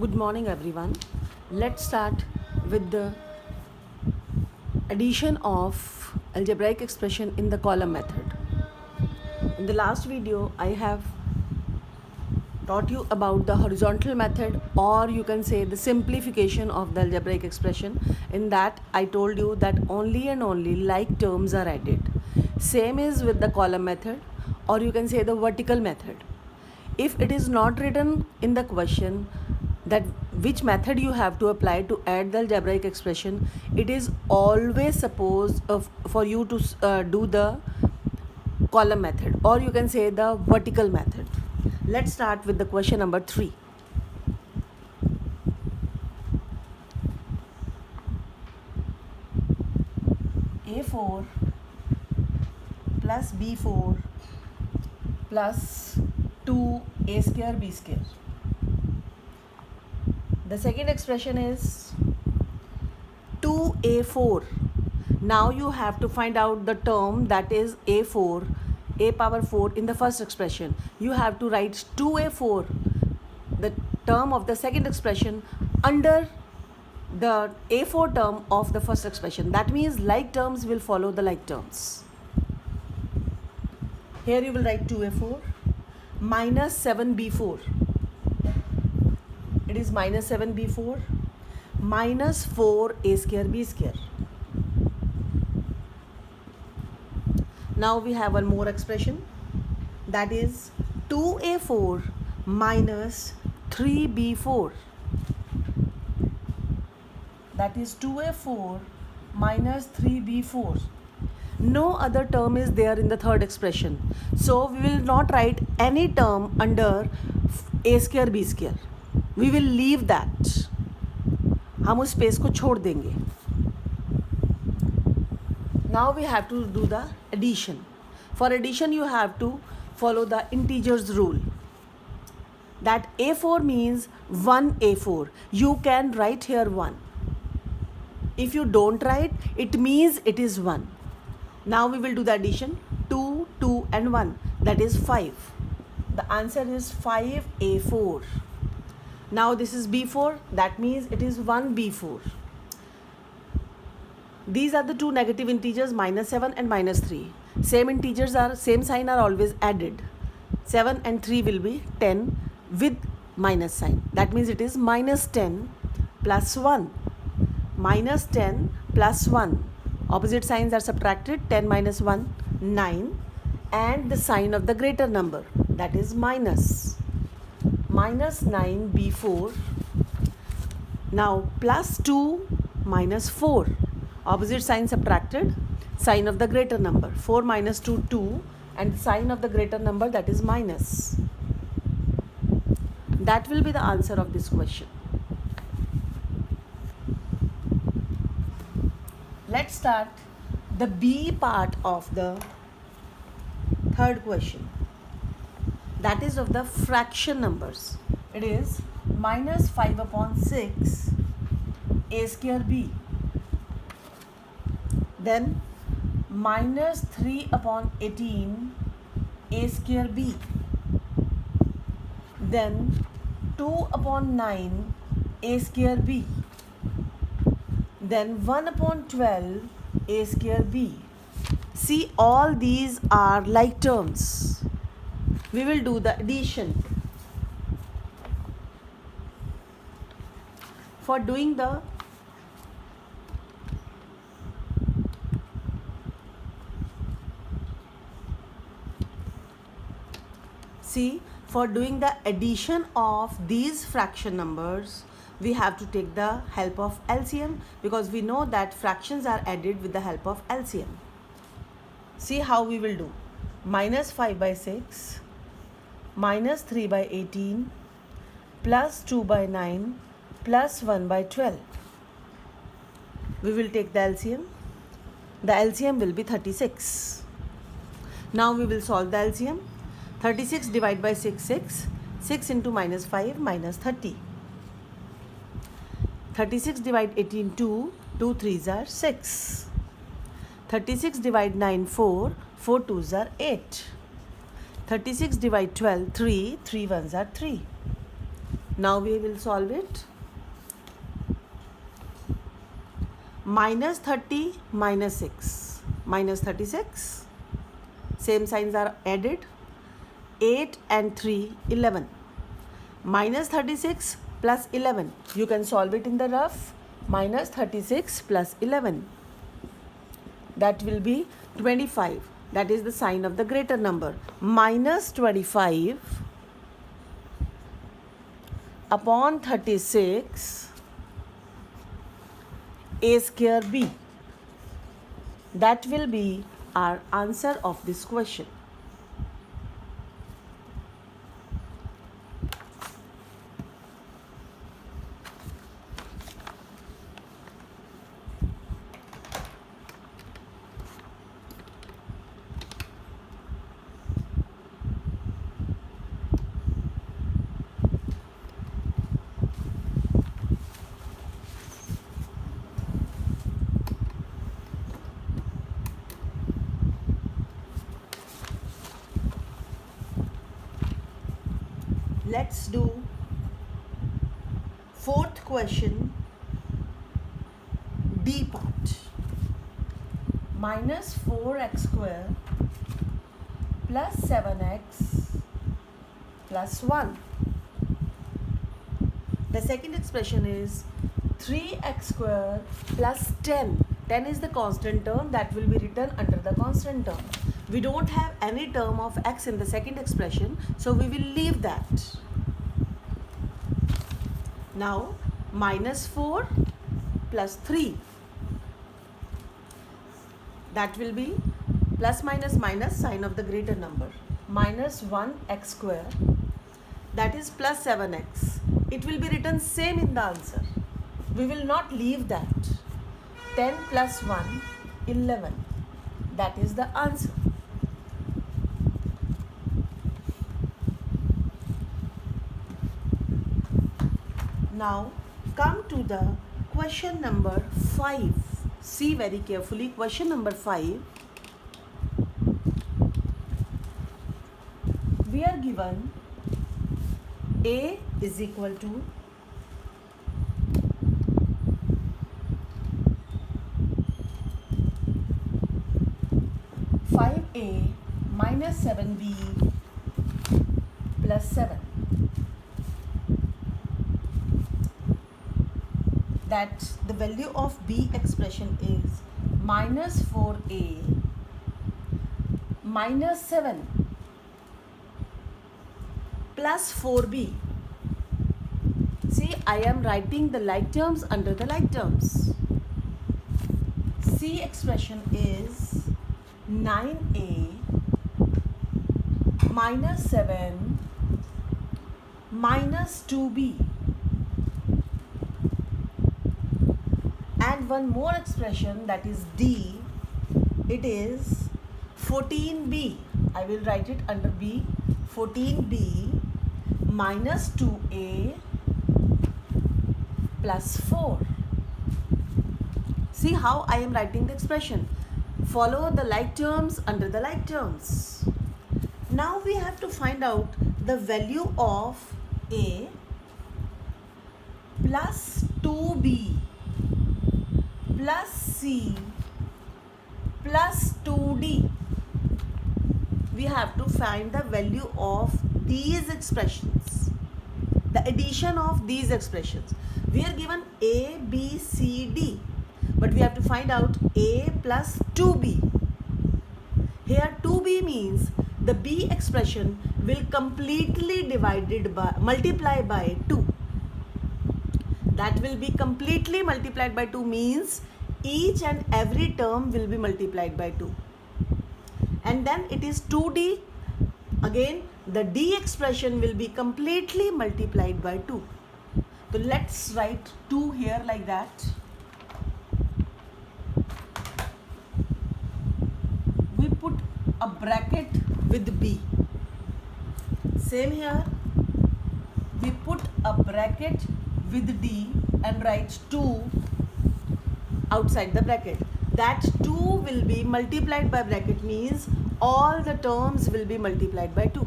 Good morning, everyone. Let's start with the addition of algebraic expression in the column method. In the last video, I have taught you about the horizontal method, or you can say the simplification of the algebraic expression. In that, I told you that only and only like terms are added. Same is with the column method, or you can say the vertical method. If it is not written in the question that which method you have to apply to add the algebraic expression, it is always supposed for you to do the column method, or you can say the vertical method. Let's start with the question number 3. A4 plus B4 plus 2A square B square. The second expression is 2A4. Now you have to find out the term that is A4, A power 4 in the first expression. You have to write 2A4, the term of the second expression, under the A4 term of the first expression. That means like terms will follow the like terms. Here you will write 2A4 minus 7B4. It is minus 7B4 minus 4A square B square. Now we have one more expression, that is 2A4 minus 3B4. That is 2A4 minus 3B4. No other term is there in the third expression. So we will not write any term under A square B square. We will leave that. हम उस space को छोड़ देंगे. Now we have to do the addition. For addition you have to follow the integers rule. That A4 means 1A4. You can write here 1. If you don't write, it means it is 1. Now we will do the addition. 2, 2 and 1. That is 5. The answer is 5A4. Now this is B4. That means it is 1B4. These are the two negative integers, minus 7 and minus 3. Same sign are always added. 7 and 3 will be 10 with minus sign. That means it is minus 10 plus 1. Minus 10 plus 1. Opposite signs are subtracted. 10 minus 1, 9. And the sign of the greater number, that is minus. Minus 9B4. Now plus 2 minus 4. Opposite sign subtracted. Sign of the greater number. 4 minus 2, 2. And sign of the greater number, that is minus. That will be the answer of this question. Let's start the B part of the third question. That is of the fraction numbers. It is minus 5 upon 6 A square B. Then minus 3 upon 18 A square B. Then 2 upon 9 A square B. Then 1 upon 12 A square B. See, all these are like terms. We will do the addition. For doing the addition of these fraction numbers, we have to take the help of LCM, because we know that fractions are added with the help of LCM. See how we will do. Minus 5 by 6, minus 3 by 18, plus 2 by 9, plus 1 by 12. We will take the LCM. The LCM will be 36. Now we will solve the LCM. 36 divided by 6, 6. 6 into minus 5, minus 30. 36 divide 18, 2. 2 3s are 6. 36 divide 9, 4. 4 2s are 8. 36 divide 12, 3. 3 1s are 3. Now we will solve it. Minus 30 minus 6 minus 36. Same signs are added. 8 and 3, 11. Minus 36 plus 11. You can solve it in the rough. Minus 36 plus 11. That will be 25. That is the sign of the greater number. Minus 25 upon 36 a square b. That will be our answer of this question. Let's do fourth question, D part. Minus 4x square plus 7x plus 1. The second expression is 3x square plus 10. 10 is the constant term that will be written under the constant term. We don't have any term of x in the second expression, so we will leave that. Now, minus 4 plus 3. That will be plus minus minus sign of the greater number. Minus 1x square. That is plus 7x. It will be written same in the answer. We will not leave that. 10 plus 1, 11. That is the answer. Now come to the question number 5. See very carefully. Question number 5. We are given A is equal to 5A minus 7B plus 7. That the value of B expression is minus 4A minus 7 plus 4B. See, I am writing the like terms under the like terms. C expression is 9A minus 7 minus 2B. And one more expression, that is D. It is 14B. I will write it under B. 14B minus 2A plus 4. See how I am writing the expression. Follow the like terms under the like terms. Now we have to find out the value of A plus 2B plus C plus 2D. We have to find the value of these expressions, the addition of these expressions. We are given A, B, C, D, but we have to find out A plus 2B. Here 2B means the B expression will completely multiply by 2. That will be completely multiplied by 2 means each and every term will be multiplied by 2. And then it is 2D. Again, the D expression will be completely multiplied by 2. So let's write 2 here like that. We put a bracket with B. Same here. We put a bracket with D and write 2 outside the bracket. That 2 will be multiplied by bracket means all the terms will be multiplied by 2.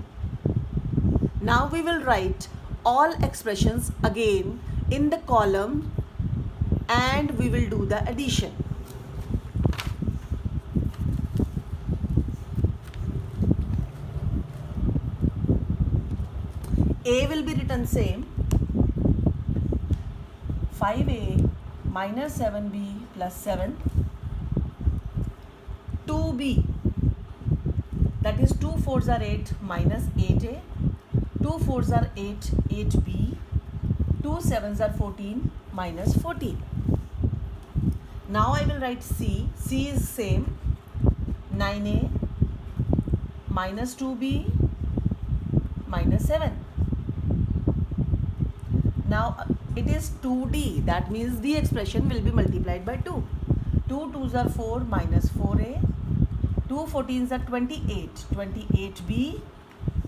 Now we will write all expressions again in the column and we will do the addition. A will be written same, 5a minus 7b plus 7, 2b, that is 2 4s are 8 minus 8a, 2 4s are 8, 8b, 2 7s are 14 minus 14. Now I will write C. C is same, 9a minus 2b minus 7. Now it is 2d, that means the expression will be multiplied by 2. 2 2s are 4 minus 4a, 2 14s are 28, 28b,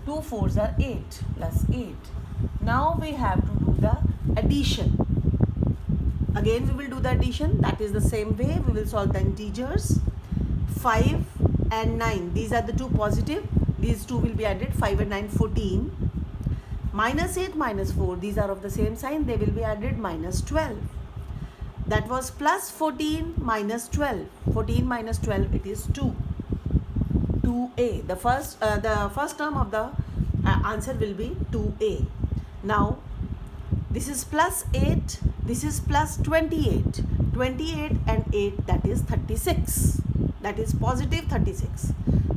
2 4s are 8 plus 8. Now we have to do the addition. Again we will do the addition, that is the same way we will solve the integers. 5 and 9, these are the two positive, these two will be added, 5 and 9, 14. Minus 8 minus 4, these are of the same sign, they will be added, minus 12. That was plus 14 minus 12. 14 minus 12, it is 2. 2a. The first term of the answer will be 2a. Now, this is plus 8, this is plus 28. 28 and 8, that is 36. That is positive 36.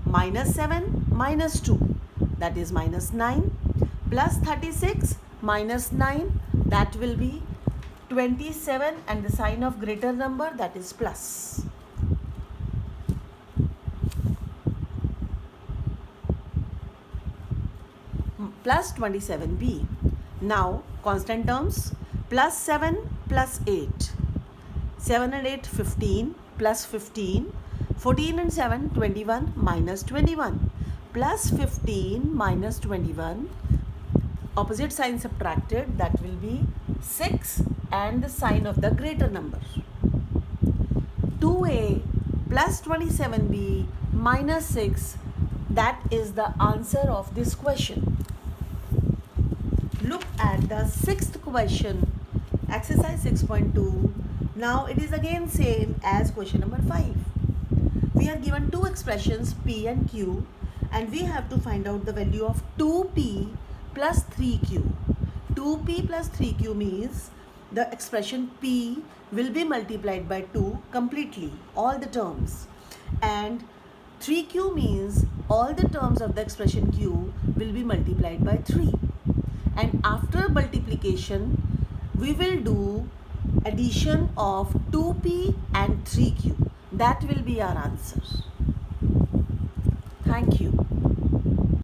Minus 7 minus 2, that is minus 9. Plus 36 minus 9, that will be 27, and the sign of greater number, that is plus. Plus 27b. Now constant terms, plus 7 plus 8. 7 and 8, 15, plus 15. 14 and 7, 21 minus 21. Plus 15 minus 21. Opposite sign subtracted, that will be 6 and the sign of the greater number. 2a plus 27b minus 6, that is the answer of this question. Look at the sixth question, exercise 6.2. Now it is again same as question number 5. We are given two expressions p and q and we have to find out the value of 2p plus 3q. 2p plus 3q means the expression p will be multiplied by 2 completely, all the terms, and 3q means all the terms of the expression q will be multiplied by 3. And after multiplication, we will do addition of 2p and 3q. That will be our answer. Thank you.